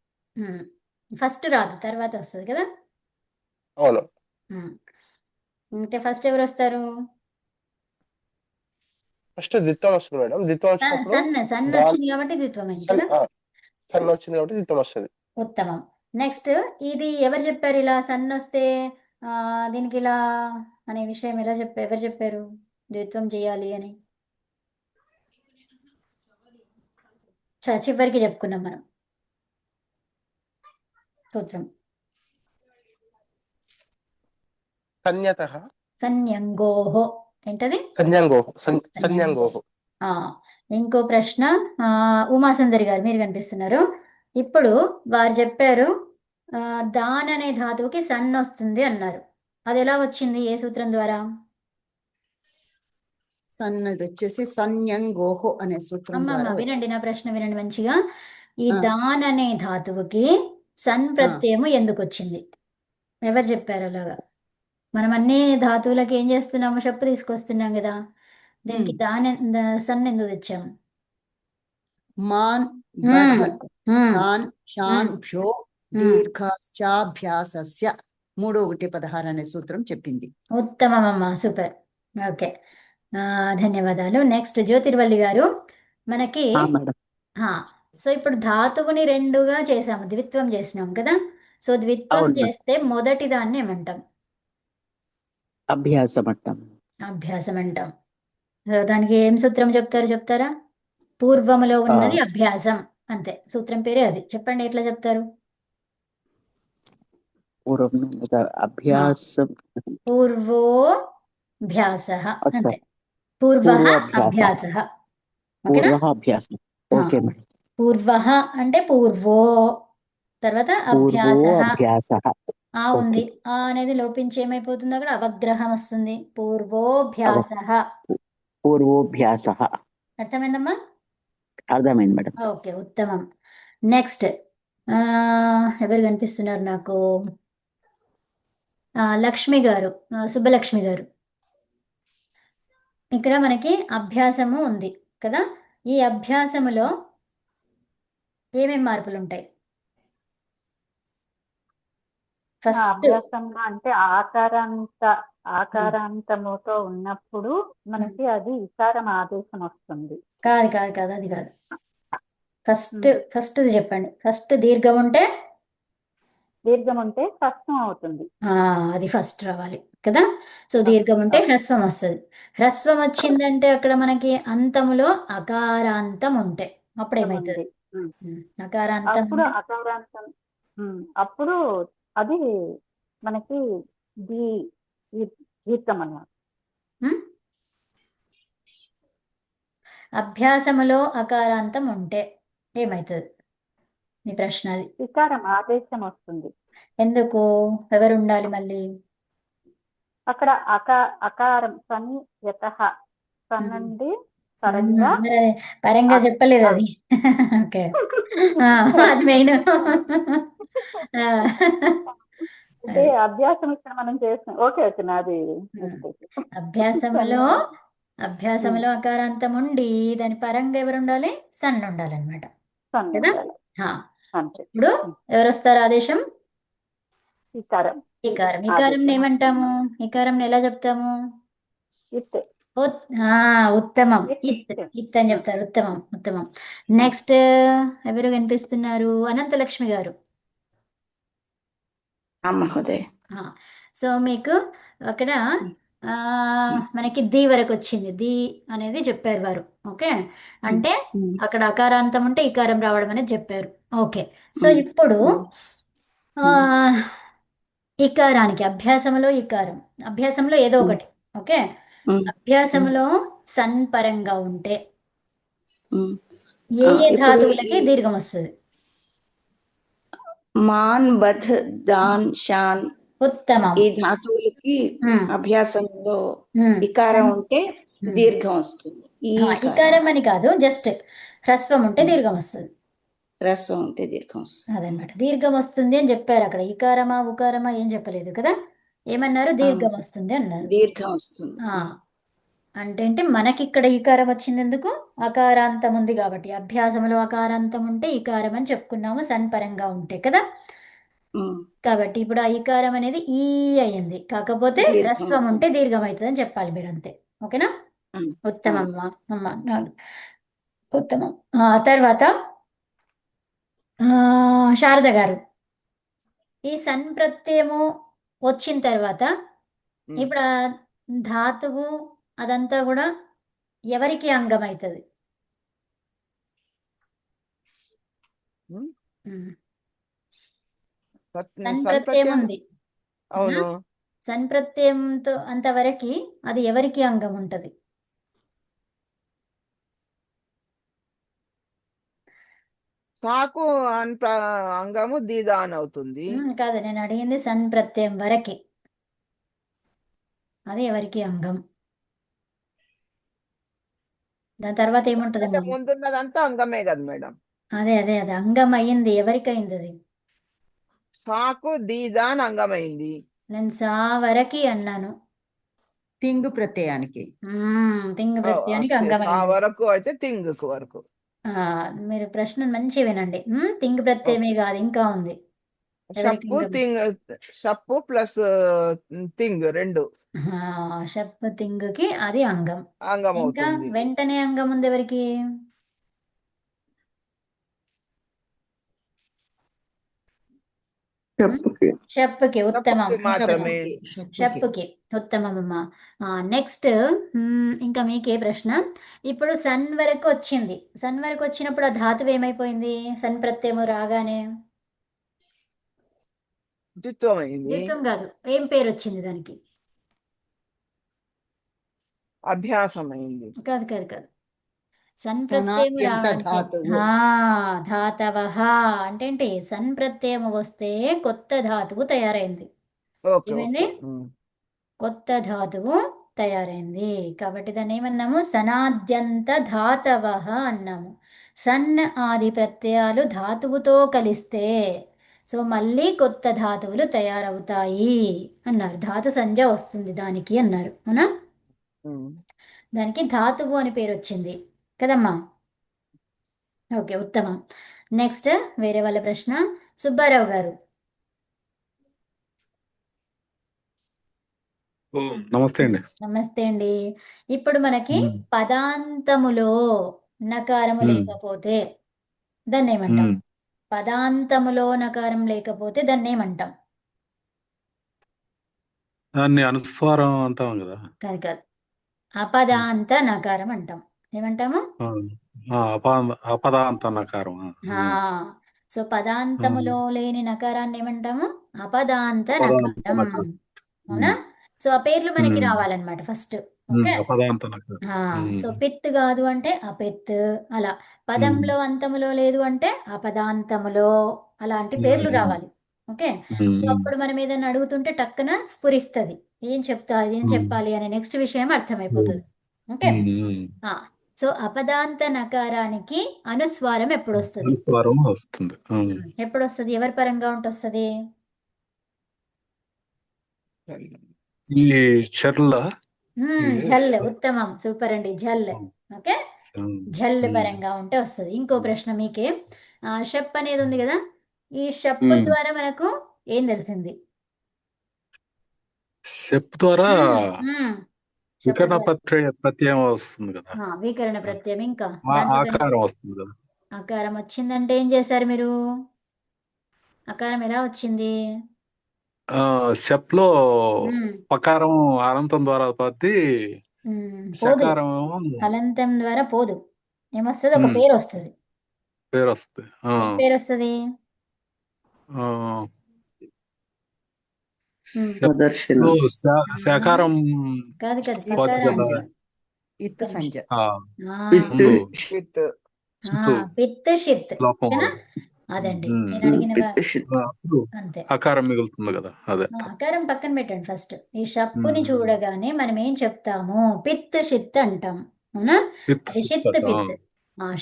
A: ఫస్ట్ రాదు తర్వాత వస్తుంది కదా.
H: అవును.
A: అంటే ఫస్ట్ ఎవరు వస్తారు?
H: ఫస్ట్ ద్విత్వం వస్తుంది మేడం. ద్విత్వం
A: సన్ వచ్చింది కాబట్టి ద్విత్వం అయింది కదా.
H: సన్ వచ్చింది కాబట్టి ద్విత్వం వస్తుంది.
A: ఉత్తమం. నెక్స్ట్ ఇది ఎవరు చెప్పారు ఇలా సన్ వస్తే దీనికి ఇలా అనే విషయం ఎవరు చెప్పారు ద్విత్వం చేయాలి అని? చివరికి చెప్పుకున్నాం మనం సూత్రం.
H: సన్యతః
A: సన్యంగోహో ఏంటది?
H: సంజ్ఞాంగోః
A: సన్యంగోహో.
H: సంజ్ఞాంగోః.
A: ఆ, ఇంకో ప్రశ్న, ఉమాసుందరి గారు మీరు కనిపిస్తున్నారు. ఇప్పుడు వారు చెప్పారు దాన్ అనే ధాతువుకి సన్ వస్తుంది అన్నారు. అది ఎలా వచ్చింది, ఏ సూత్రం ద్వారా?
C: సన్నది వచ్చేసి సన్యంగోహో అనే సూత్రం ద్వారా
A: అమ్మమ్మ
C: వచ్చింది.
A: వినండి, నా ప్రశ్న వినండి మంచిగా. ఈ
C: ఆ.
A: దాన్ అనే ధాతువుకి సన్ ప్రత్యయము ఎందుకు వచ్చింది? ఎవరు చెప్పారు అలాగా? మనం అన్ని ధాతువులకి ఏం చేస్తున్నాము, షప్పు తీసుకొస్తున్నాం కదా, దీనికి సన్ ఎందుకు తెచ్చాము?
C: మాన్
A: మ్మ్.
C: బధ్
A: మ్మ్.
C: తాన్ షాన్
A: మ్మ్.
C: భ్యో
A: మ్మ్.
C: దీర్ఘశ్చాభ్యాసస్య 3:1 అనే సూత్రం చెప్పింది.
A: ఉత్తమమమ్మ, సూపర్. ఓకే, ధన్యవాదాలు. నెక్స్ట్ జ్యోతిర్వల్లి గారు, మనకి
G: మేడం.
A: సో ఇప్పుడు ధాతువుని రెండుగా చేసాము, ద్విత్వం చేసినాం కదా. సో ద్విత్వం
G: అవును మేడం.
A: చేస్తే మొదటి దాన్ని ఏమంటాం?
G: అభ్యాసం అంటాం.
A: అభ్యాసం అంటాం. సో దానికి ఏం సూత్రం చెప్తారా? పూర్వములో ఉన్నది అభ్యాసం, అంతే, సూత్రం పేరే అది. చెప్పండి ఎట్లా చెప్తారు?
G: పూర్వం అభ్యాసం.
A: పూర్వోభ్యాసః,
G: అచ్చా.
A: అంతే. పూర్వః
G: పూర్వాభ్యాస.
A: అభ్యాసః. ఓకేనా?
G: పూర్వాభ్యాసం. Okay madam.
A: పూర్వః అంటే పూర్వో, తర్వాత
G: పూర్వో
A: అభ్యాసః.
G: అభ్యాసః.
A: ఆ
G: ఓకే.
A: ఉంది, ఆ అనేది లోపించి ఏమైపోతుంది, అక్కడ అవగ్రహం వస్తుంది. పూర్వోభ్యాసః.
G: పూర్వోభ్యాసః.
A: అర్థమైందమ్మా?
G: అర్థమైంది మేడం.
A: ఓకే, ఉత్తమం. నెక్స్ట్ ఎవరు కనిపిస్తున్నారు నాకు? లక్ష్మి గారు, సుబ్బలక్ష్మి గారు. ఇక్కడ మనకి అభ్యాసము ఉంది కదా, ఈ అభ్యాసములో ఏమేం మార్పులు ఉంటాయి? ఫస్ట్
D: అభ్యాసంలో అంటే ఆకారాంతముతో ఉన్నప్పుడు మనకి అది ఇకారం ఆదేశం వస్తుంది.
A: కాదు, అది కాదు. ఫస్ట్ చెప్పండి. ఫస్ట్ దీర్ఘం ఉంటే
D: దీర్ఘం ఉంటే హ్రస్వం అవుతుంది.
A: అది ఫస్ట్ రావాలి కదా. సో దీర్ఘం ఉంటే హ్రస్వం వస్తుంది. హ్రస్వం వచ్చిందంటే అక్కడ మనకి అంతములో అకారాంతం ఉంటే అప్పుడు ఏమవుతుంది? అకారాంతం
D: అప్పుడు
A: అంటే
D: అకారాంతం అప్పుడు అది మనకి దీర్ఘం అన్నమాట.
A: అభ్యాసములో అకారాంతం ఉంటే ఏమవుతుంది? మీ ప్రశ్న అది.
D: ఇకారం ఆదేశం వస్తుంది.
A: ఎందుకు? ఎవరు ఉండాలి మళ్ళీ
D: అక్కడ అకారం సని యతః సన్నండి పరంగా.
A: మరి అది పరంగా చెప్పలేదు అది. ఓకే, అది మెయిన్.
D: అంటే అభ్యాసం ఇక్కడ మనం చేస్తాం. ఓకే, నాది
A: అభ్యాసములో అకారాంతం ఉండి దాని పరంగా ఎవరు ఉండాలి? సన్ ఉండాలన్నమాట కదా.
D: అంతే.
A: ఇప్పుడు ఎవరు వస్తారు ఆదేశం?
D: ఇకారం.
A: ఇకారం ఏమంటాము? ఇకారం ఎలా చెప్తాము?
D: ఇత్.
A: ఉత్తమం.
D: ఇత్.
A: ఇత్ అని చెప్తారు. ఉత్తమం. నెక్స్ట్ ఎవరు కనిపిస్తున్నారు? అనంతలక్ష్మి గారు.
G: మహోదయ.
A: సో మీకు అక్కడ మనకి ది వరకు వచ్చింది. ది అనేది చెప్పారు వారు. ఓకే, అంటే అక్కడ అకారాంతం ఉంటే ఇకారం రావడం అనేది చెప్పారు. ఓకే, సో ఇప్పుడు ఇకారానికి అభ్యాసంలో అభ్యాసంలో ఏదో ఒకటి. ఓకే, అభ్యాసంలో సన్ పరంగా ఉంటే ఏ ధాతువులకి దీర్ఘం వస్తుంది?
G: మాన్ బధ్ దాన్ షాన్
A: ఉత్తమం.
G: ఈ ధాతువులకి అభ్యాసంలో ఇకారం ఉంటే దీర్ఘం వస్తుంది. ఈ
A: ఇకారం అని కాదు, జస్ట్ హ్రస్వం ఉంటే దీర్ఘం వస్తుంది.
G: హ్రస్వం ఉంటే దీర్ఘం వస్తుంది.
A: అదనమాట, దీర్ఘం వస్తుంది అని చెప్పారు. అక్కడ ఇకారమా ఉకారమా ఏం చెప్పలేదు కదా. ఏమన్నారు? దీర్ఘం వస్తుంది అన్నారు.
G: దీర్ఘం వస్తుంది.
A: అంటే మనకి ఇక్కడ ఈకారం వచ్చింది ఎందుకు? అకారాంతం ఉంది కాబట్టి. అభ్యాసంలో అకారాంతం ఉంటే ఈకారం అని చెప్పుకున్నాము, సన్ పరంగా ఉంటే కదా. కాబట్టి ఇప్పుడు ఆ ఈకారం అనేది ఈ అయ్యింది, కాకపోతే హ్రస్వం ఉంటే దీర్ఘం అవుతుంది అని చెప్పాలి మీరు, అంతే. ఓకేనా? ఉత్తమం. ఉత్తమం. తర్వాత శారద గారు, ఈ సన్ ప్రత్యయము వచ్చిన తర్వాత ఇప్పుడు ఆ ధాతువు అదంతా కూడా ఎవరికి అంగం అవుతుంది? ఉమ్.
B: సన్
A: సన్
B: సన్
A: ప్రత్యయం
B: ప్రత్యయం
A: ఉంది.
B: అవును.
A: సన్ ప్రత్యయంతో అంతవరకు అది ఎవరికి అంగం ఉంటది?
B: సాకు అంగము దీదాన్ అవుతుంది.
A: కాదు, నేను అడిగింది సన్ ప్రత్యయం వరకి, అది ఎవరికి అంగం? దాని తర్వాత ఏముంటదమ్మా?
B: ముందున్నదంతా అంగమే కదా మేడం.
A: అదే అదే అదే అంగం అయ్యింది, ఎవరికి అయింది అది?
B: సాకు దీదాన్ అంగమైంది.
A: నేను సా వరకి అన్నాను.
C: తింగు ప్రత్యయానికి.
A: తింగ్ ప్రత్యయానికి అంగం
B: సా
A: అయింది.
B: వరకు అయితే తింగ్ వరకు.
A: మీరు ప్రశ్న మంచి వినండి. తింగ్ ప్రత్యయమే కాదు, ఇంకా ఉంది. ఎవరికి
B: షప్పు
A: అంగం?
B: తింగ్, షప్పు ప్లస్ తింగ్ రెండు
A: షప్ తింగ్కి అది అంగం.
B: అంగం
A: ఇంకా
B: అవుతుంది.
A: వెంటనే అంగం ఉంది ఎవరికి?
G: చెప్పుకి
A: షప్కి. ఉత్తమం.
B: షప్పుకి మాత్రమే.
A: షప్పుకి ఉత్తమమ్మా. నెక్స్ట్ ఇంకా మీకే ప్రశ్న. ఇప్పుడు సన్ వరకు వచ్చింది. సన్ వరకు వచ్చినప్పుడు ఆ ధాతువు ఏమైపోయింది? సన్ ప్రత్యయము రాగానే
B: ద్విత్వమైంది.
A: ద్విత్వం కాదు, ఏం పేరు వచ్చింది దానికి?
B: అభ్యాసమైంది.
A: కాదు కాదు కాదు. సన్ ప్రత్యయము
C: సనాద్యంత
A: రావడానికి
C: ధాతువు.
A: ధాతవః అంటే ఏంటి? సన్ ప్రత్యయము వస్తే కొత్త ధాతువు తయారైంది.
B: ఓకే
A: ఏమైంది?
B: ఓకే.
A: కొత్త ధాతువు తయారైంది. కాబట్టి దాన్ని ఏమన్నాము? సనాద్యంత ధాతవః అన్నాము. సన్ ఆది ప్రత్యయాలు ధాతువుతో కలిస్తే సో మళ్ళీ కొత్త ధాతువులు తయారవుతాయి అన్నారు. ధాతు సంజ్ఞ వస్తుంది దానికి అన్నారు, అవునా? దానికి ధాతువు అని పేరు వచ్చింది కదమ్మా. ఓకే, ఉత్తమం. నెక్స్ట్ వేరే వాళ్ళ ప్రశ్న. సుబ్బారావు గారు.
I: నమస్తే అండి.
A: నమస్తే అండి. ఇప్పుడు మనకి పదాంతములో నకారము లేకపోతే దాన్ని ఏమంటాం? పదాంతములో నకారం లేకపోతే దాన్ని ఏమంటాం?
I: దాన్ని అనుస్వారం అంటాం కదా.
A: కాదు కాదు, అపదాంత నకారం అంటాం. ఏమంటాము?
I: అపదాంత నకారం.
A: సో పదాంతములో లేని నకారాన్ని ఏమంటాము? అపదాంత నకారం, అవునా? సో ఆ పేర్లు మనకి రావాలన్నమాట ఫస్ట్. ఓకే.
I: అపదాంత నకారం.
A: సో పిత్ కాదు అంటే అపిత్, అలా. పదంలో అంతములో లేదు అంటే అపదాంతములో, అలాంటి పేర్లు రావాలి. ఓకే. సో అప్పుడు మనం ఏదైనా అడుగుతుంటే టక్కున స్ఫురిస్తుంది, ఏం చెప్పాలి అనే నెక్స్ట్ విషయం అర్థమైపోతుంది. ఓకే. సో అపదాంత నకారానికి అనుస్వారం ఎప్పుడు వస్తుంది?
I: అనుస్వారం వస్తుంది.
A: ఎప్పుడు వస్తుంది? ఎవరి పరంగా ఉంటే వస్తుంది?
I: ఈ చెర్ల
A: ఝల్. ఉత్తమం, సూపర్ అండి, ఝల్. ఓకే, ఝల్ పరంగా ఉంటే వస్తుంది. ఇంకో ప్రశ్న మీకే. షప్ అనేది ఉంది కదా, ఈ షప్ ద్వారా మనకు ఏం తెలిసింది?
I: షప్ ద్వారా వికరణ ప్రత్యయం వస్తుంది కదా.
A: వికరణ ప్రత్యయం. ఇంకా
I: ఆకారం వస్తుంది కదా.
A: ఆకారం వచ్చిందంటే ఏం చేశారు మీరు? ఆకారం ఎలా వచ్చింది?
I: షప్ లో పకారం అనంతం ద్వారా పత్తి, సకారం
A: హలంతం ద్వారా పోదు. ఏమొస్తుంది? ఒక పేరు వస్తుంది.
I: పేరు వస్తుంది.
A: ఏం పేరు వస్తుంది?
I: సకారం
A: కాదు కాదు,
C: ఇత్ సంజ్ఞ.
A: పిత్ షిత్. అదండి నేను అడిగిన అంతే.
I: ఆకారం మిగులుతుంది కదా. అదే
A: ఆకారం పక్కన పెట్టండి ఫస్ట్. ఈ షప్పుని చూడగానే మనం ఏం చెప్తాము? పిత్ షిత్ అంటాం, అవునా? అది షిత్ పిత్.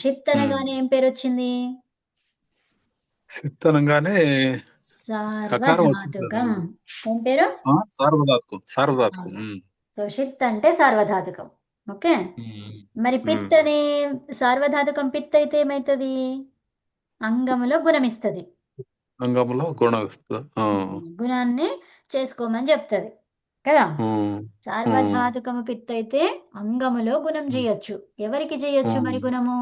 A: షిత్ అనగానే ఏం పేరు వచ్చింది?
I: షిత్ అనగానే
A: సార్వధాతుకం. ఏం పేరు?
I: సార్వధాతుకం.
A: సో షిత్ అంటే సార్వధాతుకం. ఓకే. మరి పిత్ అనే సార్వధాతుకం పిత్ అయితే ఏమైతుంది? అంగములో గుణమిస్తుంది.
I: అంగములో
A: గుణాన్ని చేసుకోమని చెప్తుంది కదా. సార్వధాతుకము పిత్ అయితే అంగములో గుణం చేయొచ్చు. ఎవరికి చేయొచ్చు మరి గుణము?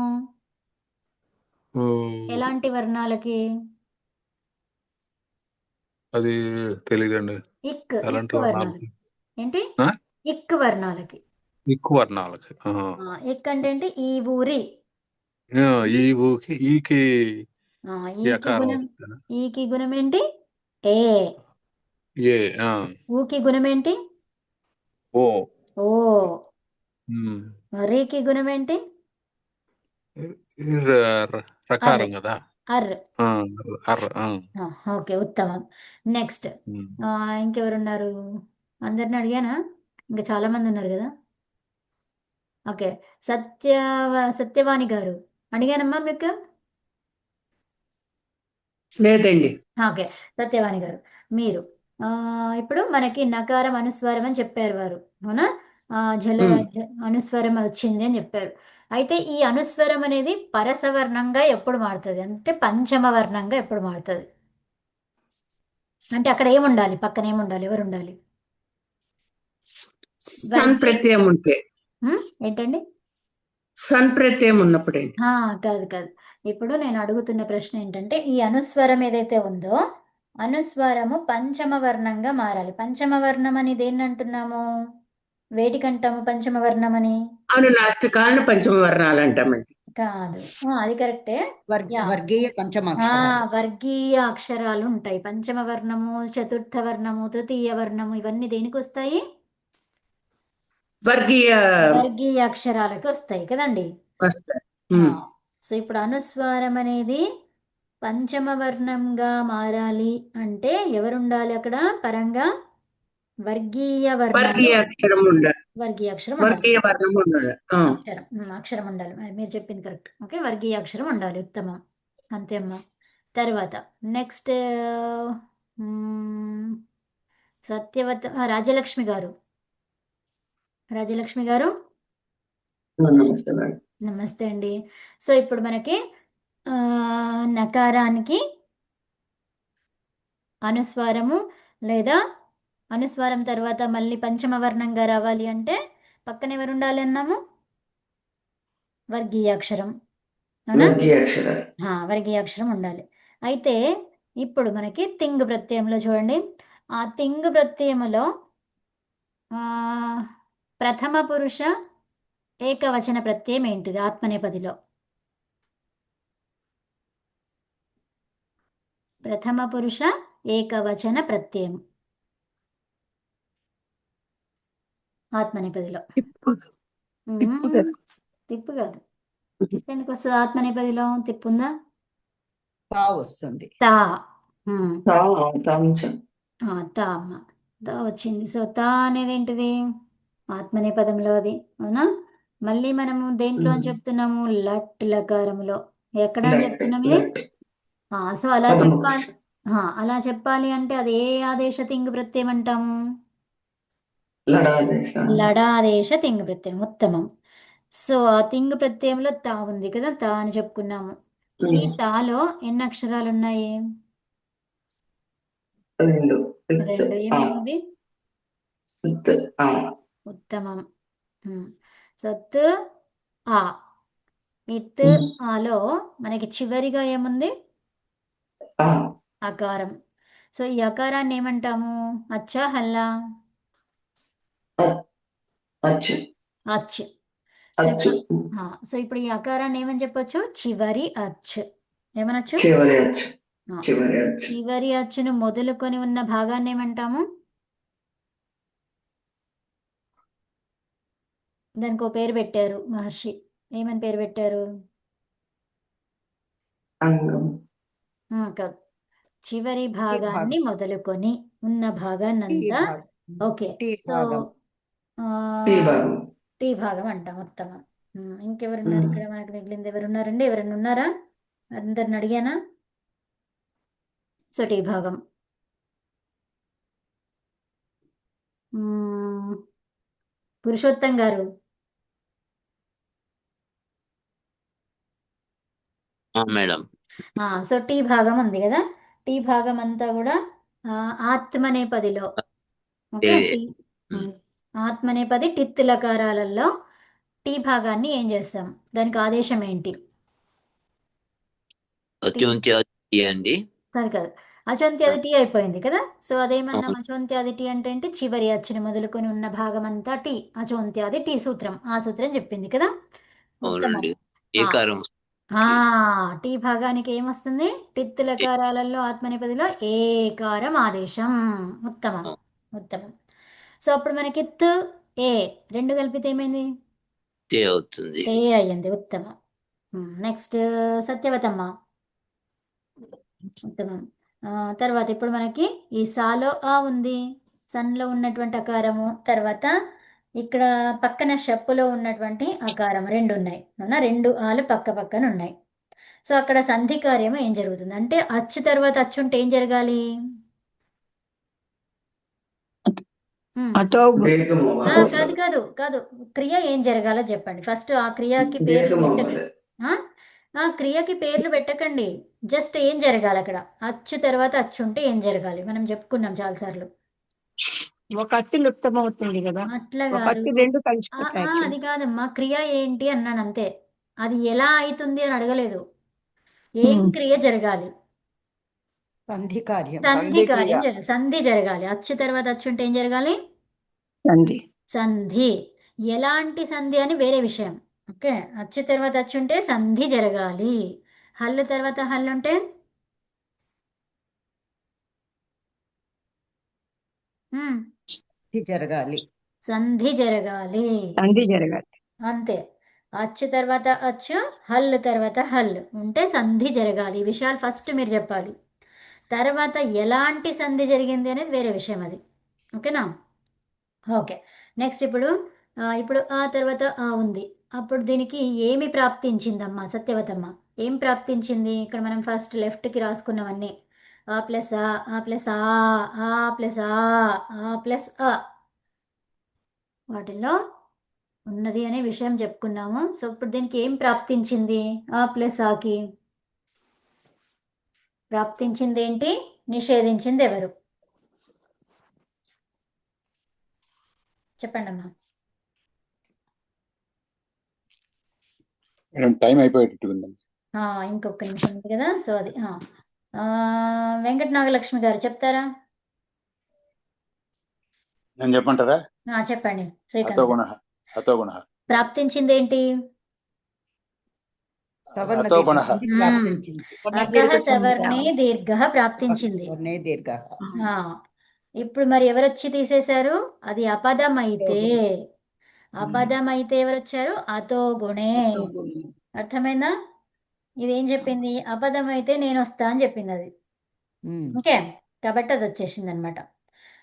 A: ఎలాంటి వర్ణాలకి?
I: అది తెలియదండి.
A: ఇక్ వర్ణాలకి. ఏంటి? ఇక్ వర్ణాలకి.
I: ఇక్ వర్ణాలకి.
A: ఇక్ అంటే ఏంటి? ఈ ఊరి.
I: ఈ ఊకి ఈకి
A: ఈకి
I: యకారం
A: గుణం
I: వస్తేనా
A: ఈకి గుణం ఏంటి? ఏ.
I: ఏ ఆ
A: ఊకి గుణం ఏంటి?
I: ఓ
A: ఓ.
I: ఉమ్.
A: రేకి గుణం ఏంటి? అర్.
I: రకారం కదా.
A: అర్.
I: ఆ, అర్ర
A: ఓకే, ఉత్తమం. నెక్స్ట్
I: ఉమ్.
A: ఇంకెవరున్నారు? అందరిని అడిగానా? ఇంకా చాలా మంది ఉన్నారు కదా. ఓకే, సత్యవాణి గారు అడిగానమ్మా మీకు.
J: లేదండి.
A: ఓకే, సత్యవాణి గారు మీరు ఇప్పుడు మనకి నకారం అనుస్వారం అని చెప్పారు వారు, అవునా? జల అనుస్వరం వచ్చింది అని చెప్పారు. అయితే ఈ అనుస్వరం అనేది పరసవర్ణంగా ఎప్పుడు మారుతుంది అంటే పంచమ వర్ణంగా ఎప్పుడు మారుతుంది? అంటే అక్కడ ఏముండాలి, పక్కన ఏముండాలి, ఎవరు ఉండాలి?
J: సన్ ప్రత్యయం ఉంటే.
A: ఏంటండి?
J: సన్ ప్రత్యయం ఉన్నప్పుడేంటి?
A: కాదు కాదు, ఇప్పుడు నేను అడుగుతున్న ప్రశ్న ఏంటంటే ఈ అనుస్వరం ఏదైతే ఉందో అనుస్వరము పంచమ వర్ణంగా మారాలి. పంచమ వర్ణం అని దేన్ని అంటున్నాము? వేటికంటాము పంచమ వర్ణం అని?
J: అనునాసికాలను పంచమ వర్ణాలు అంటామండి.
A: కాదు, అది కరెక్టే.
C: వర్గీయ పంచమాక్షరాలు.
A: వర్గీయ అక్షరాలు ఉంటాయి. పంచమ వర్ణము, చతుర్థ వర్ణము, తృతీయ వర్ణము ఇవన్నీ దేనికి వస్తాయి? వర్గీయ అక్షరాలకు వస్తాయి కదండి. సో ఇప్పుడు అనుస్వారం అనేది పంచమ వర్ణంగా మారాలి అంటే ఎవరు ఉండాలి అక్కడ పరంగా? వర్గీయ అక్షరం ఉండాలి. అక్షరం ఉండాలి. మీరు చెప్పింది కరెక్ట్. ఓకే, వర్గీయ అక్షరం ఉండాలి. ఉత్తమం. అంతే అమ్మా. తర్వాత నెక్స్ట్ రాజలక్ష్మి గారు. రాజలక్ష్మి గారు నమస్తే అండి. సో ఇప్పుడు మనకి నకారానికి అనుస్వారము లేదా అనుస్వారం తర్వాత మళ్ళీ పంచమ వర్ణంగా రావాలి అంటే పక్కన ఎవరు ఉండాలి అన్నాము? వర్గీయ అక్షరం. వర్గీయ అక్షరం ఉండాలి. అయితే ఇప్పుడు మనకి తింగ్ ప్రత్యయంలో చూడండి, ఆ తింగ్ ప్రత్యయములో ప్రథమ పురుష ఏకవచన ప్రత్యయం ఏంటిది ఆత్మనేపదిలో? ప్రథమ పురుష ఏకవచన ప్రత్యయం ఆత్మనేపదిలో. తిప్పు కాదు, తిప్పు ఎందుకు వస్తుంది ఆత్మనేపదిలో? తిప్పు ఉందా?
C: వస్తుంది.
A: తా అమ్మ, తా వచ్చింది. సో తా అనేది ఏంటిది? ఆత్మనేపదంలో అది, అవునా? మళ్ళీ మనము దేంట్లో అని చెప్తున్నాము? లట్ లకారములో. ఎక్కడ అని చెప్తున్నాము ఇది? సో అలా చెప్పాలి అంటే అది ఏ ఆదేశ తింగ్ ప్రత్యయం అంటాము? లడాదేశ తింగ్ ప్రత్యయం. ఉత్తమం. సో ఆ తింగ్ ప్రత్యయంలో తా ఉంది కదా, తా అని చెప్పుకున్నాము. ఈ తాలో ఎన్ని అక్షరాలు ఉన్నాయి? 2. ఏమేమి? ఉత్తమం. సత్ ఆ. ఇత్ ఆలో మనకి చివరిగా ఏముంది? అకారం. సో ఈ అకారాన్ని ఏమంటాము? అచ్చా హల్లా? అచ్. సో ఇప్పుడు ఈ అకారాన్ని ఏమని చెప్పొచ్చు? చివరి అచ్. ఏమనొచ్చు? చివరి అచ్చును మొదలుకొని ఉన్న భాగాన్ని ఏమంటాము? దానికి ఒక పేరు పెట్టారు మహర్షి. ఏమని పేరు పెట్టారు? కాదు, చివరి భాగాన్ని మొదలుకొని ఉన్న భాగాన్నంతా. ఓకే, టీ భాగం అంటాం. ఉత్తమం. ఇంకెవరున్నారు ఇక్కడ? మనకు మిగిలింది ఎవరున్నారండి? ఎవరైనా ఉన్నారా? అందరిని అడిగానా? సో టీ భాగం. పురుషోత్తం గారు.
K: మేడం.
A: సో టీ భాగం ఉంది కదా, టీ భాగం అంతా కూడా ఆత్మనేపదిలో. ఓకే, ఆత్మనేపది టిత్ లకారాలలో టీ భాగాన్ని ఏం చేస్తాం? దానికి ఆదేశం ఏంటి?
K: అండి.
A: కాదు, అచోంత్యాది టీ అయిపోయింది కదా. సో అదేమన్నా అచోంత్యాది టీ అంటే ఏంటి? చివరి అచ్చుని మొదలుకొని ఉన్న భాగం అంతా టీ. అచోంత్యాది టీ సూత్రం, ఆ సూత్రం చెప్పింది కదా. ఉత్తమం. టీ భాగానికి ఏమొస్తుంది? టిత్ లకారాలలో ఆత్మనేపదిలో ఏకారం ఆదేశం. ఉత్తమం, ఉత్తమం. సో అప్పుడు మనకి త్ ఏ రెండు కలిపితే ఏమైంది?
K: తే అవుతుంది.
A: ఏ అయ్యింది. ఉత్తమం. నెక్స్ట్ సత్యవతమ్మ. ఉత్తమం. తర్వాత ఇప్పుడు మనకి ఈ సాలో ఆ ఉంది, సన్లో ఉన్నటువంటి అకారము, తర్వాత ఇక్కడ పక్కన షప్పులో ఉన్నటువంటి అకారం రెండు ఉన్నాయి అవునా? రెండు ఆలు పక్క పక్కన ఉన్నాయి. సో అక్కడ సంధి కార్యము ఏం జరుగుతుంది అంటే అచ్చు తర్వాత అచ్చు ఉంటే ఏం జరగాలి? కాదు కాదు కాదు, క్రియ ఏం జరగాలో చెప్పండి ఫస్ట్. ఆ క్రియకి పేర్లు పెట్టకండి. ఆ క్రియకి పేర్లు పెట్టకండి, జస్ట్ ఏం జరగాలి అక్కడ? అచ్చు తర్వాత అచ్చు ఉంటే ఏం జరగాలి? మనం చెప్పుకున్నాం చాలాసార్లు.
C: ఒక అచ్చు లుప్తం అవుతుంది కదా,
A: అట్లా
C: ఒక
A: కాదు.
C: అచ్చు రెండు కలిసిపోతాయి.
A: అది కాదమ్మా, క్రియ ఏంటి అన్నాను అంతే. అది ఎలా అవుతుంది అని అడగలేదు. ఏం క్రియ జరగాలి?
C: సంధి కార్యం.
A: సంధి కార్యం జరగాలి. సంధి జరగాలి. అచ్చు తర్వాత అచ్చు ఉంటే ఏం జరగాలి?
C: సంధి.
A: సంధి. ఎలాంటి సంధి అని వేరే విషయం. ఓకే, అచ్చు తర్వాత అచ్చు ఉంటే సంధి జరగాలి. హల్లు తర్వాత హల్లు ఉంటే
C: జరగాలి.
A: సంధి జరగాలి.
C: సంధి జరగాలి
A: అంతే. అచ్చు తర్వాత అచ్చు, హల్లు తర్వాత హల్లు ఉంటే సంధి జరగాలి. ఈ విషయాలు ఫస్ట్ మీరు చెప్పాలి. తర్వాత ఎలాంటి సంధి జరిగింది అనేది వేరే విషయం అది. ఓకేనా? ఓకే, నెక్స్ట్ ఇప్పుడు ఆ తర్వాత ఆ ఉంది. అప్పుడు దీనికి ఏమి ప్రాప్తించిందమ్మా సత్యవతమ్మ? ఏం ప్రాప్తించింది? ఇక్కడ మనం ఫస్ట్ లెఫ్ట్కి రాసుకున్నవన్నీ ఆ ప్లస్ ఆ ప్లస్ ఆ ప్లస్ ఆ ప్లస్ ఆ వాటిల్లో ఉన్నది అనే విషయం చెప్పుకున్నాము. సో ఇప్పుడు దీనికి ఏం ప్రాప్తించింది? ఆ ప్లస్ ఆకి ప్రాప్తించింది ఏంటి? నిషేధించింది ఎవరు? చెప్పండి అమ్మా.
F: మేడం టైం అయిపోయేటట్టు ఉందండి.
A: ఇంకొక నిమిషం ఉంది కదా, సో అది వెంకట నాగలక్ష్మి గారు చెప్తారా?
F: నేను చెప్పంటారా?
A: చెప్పండి శ్రీకాంత్.
F: అతోగుణ అతోగుణ
A: ప్రాప్తించింది ఏంటి?
F: అతోగుణ
A: అకః సవర్ణే దీర్ఘ ప్రాప్తించింది. ఇప్పుడు మరి ఎవరొచ్చి తీసేశారు? అది అపదం అయితే. అపదం అయితే ఎవరొచ్చారు? అతో గుణే. అర్థమైందా? ఇదేం చెప్పింది? అపదం అయితే నేను వస్తా అని చెప్పింది అది. ఓకే, కాబట్టి అది వచ్చేసింది అనమాట.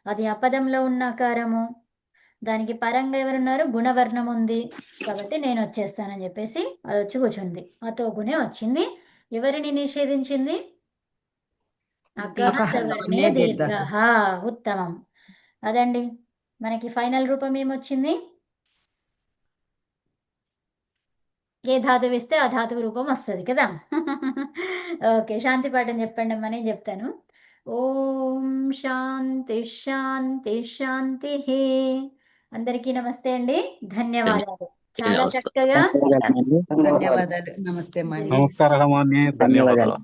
A: అది అపదంలో ఉన్న అకారము, దానికి పరంగా ఎవరున్నారు? గుణవర్ణం ఉంది, కాబట్టి నేను వచ్చేస్తానని చెప్పేసి అది వచ్చి కూర్చుంది. అతో గుణే వచ్చింది. ఎవరిని నిషేధించింది? అకః సవర్ణే దీర్ఘః. ఉత్తమం. అదండి మనకి ఫైనల్ రూపం ఏమొచ్చింది? ఏ ధాతువు ఇస్తే ఆ ధాతువు రూపం వస్తుంది కదా. ఓకే, శాంతి పాఠం చెప్పండి అమ్మా, నేను చెప్తాను. ఓం శాంతి శాంతి శాంతి. అందరికీ నమస్తే అండి, ధన్యవాదాలు. చాలా చక్కగా
C: ధన్యవాదాలు. నమస్తే.
I: నమస్కారం. ధన్యవాదాలు.